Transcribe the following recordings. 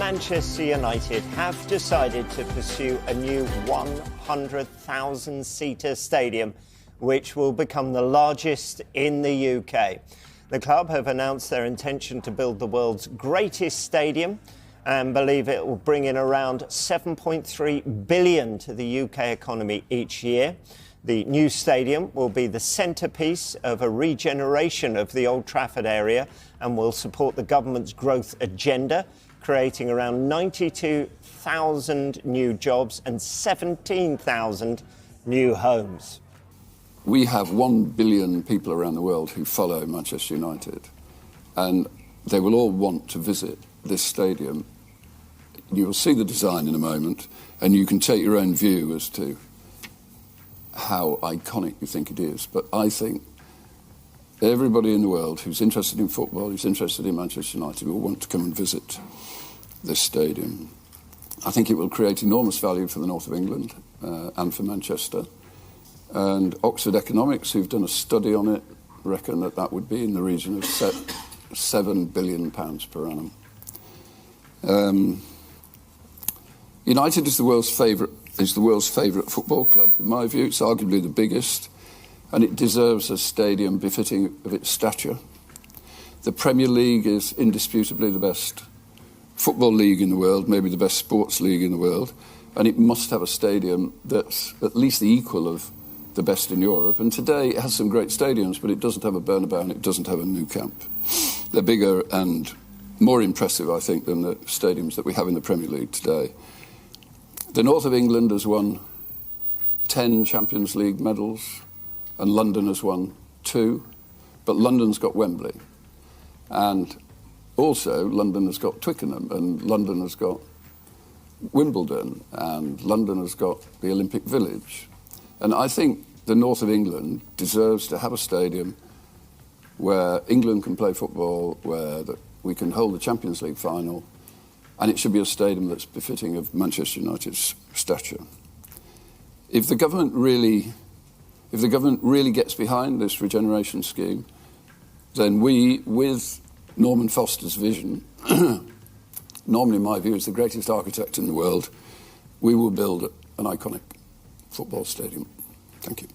Manchester United have decided to pursue a new 100,000-seater stadium, which will become the largest in the UK. The club have announced their intention to build the world's greatest stadium and believe it will bring in around 7.3 billion to the UK economy each year. The new stadium will be the centrepiece of a regeneration of the Old Trafford area and will support the government's growth agenda, creating around 92,000 new jobs and 17,000 new homes. We have 1 billion people around the world who follow Manchester United, and they will all want to visit this stadium. You will see the design in a moment, and you can take your own view as to how iconic you think it is. But I think everybody in the world who's interested in football, who's interested in Manchester United, will want to come and visit this stadium. I think it will create enormous value for the north of England and for Manchester. And Oxford Economics, who've done a study on it, reckon that that would be in the region of £7 billion per annum. United is the world's favourite football club. In my view, it's arguably the biggest, and it deserves a stadium befitting of its stature. The Premier League is indisputably the best football league in the world, maybe the best sports league in the world, and it must have a stadium that's at least the equal of the best in Europe. And today it has some great stadiums, but it doesn't have a Bernabeu and it doesn't have a Nou Camp. They're bigger and more impressive, I think, than the stadiums that we have in the Premier League today. The north of England has won 10 Champions League medals, and London has won 2, but London's got Wembley. And also, London has got Twickenham, and London has got Wimbledon, and London has got the Olympic Village. And I think the north of England deserves to have a stadium where England can play football, where we can hold the Champions League final, and it should be a stadium that's befitting of Manchester United's stature. If the government really gets behind this regeneration scheme, then we, with Norman Foster's vision, Norman, in my view, is the greatest architect in the world, we will build an iconic football stadium. Thank you.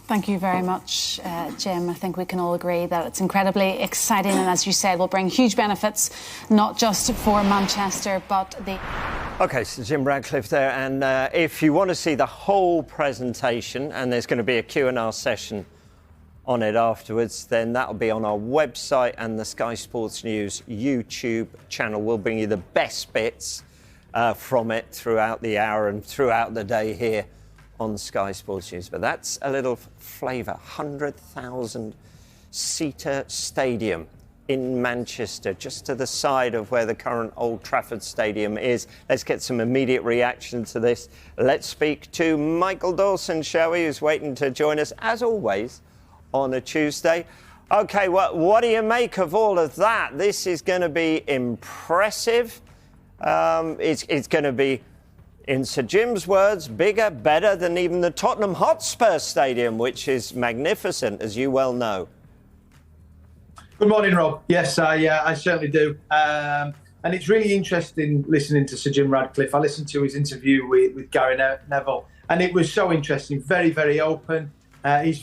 Thank you very much, Jim. I think we can all agree that it's incredibly exciting and, as you said, will bring huge benefits, not just for Manchester, but the... OK, so Jim Radcliffe there, and if you want to see the whole presentation, and there's going to be a Q&A session on it afterwards, then that'll be on our website, and the Sky Sports News YouTube channel will bring you the best bits from it throughout the hour and throughout the day here on Sky Sports News. But that's a little flavour. 100,000-seater stadium in Manchester, just to the side of where the current Old Trafford Stadium is. Let's get some immediate reaction to this. Let's speak to Michael Dawson, shall we, who's waiting to join us, as always, on a Tuesday. OK, what do you make of all of that? This is going to be impressive. It's going to be, in Sir Jim's words, bigger, better than even the Tottenham Hotspur Stadium, which is magnificent, as you well know. Good morning, Rob. Yes, I certainly do. And it's really interesting listening to Sir Jim Radcliffe. I listened to his interview with Gary Neville, and it was so interesting, very, very open. His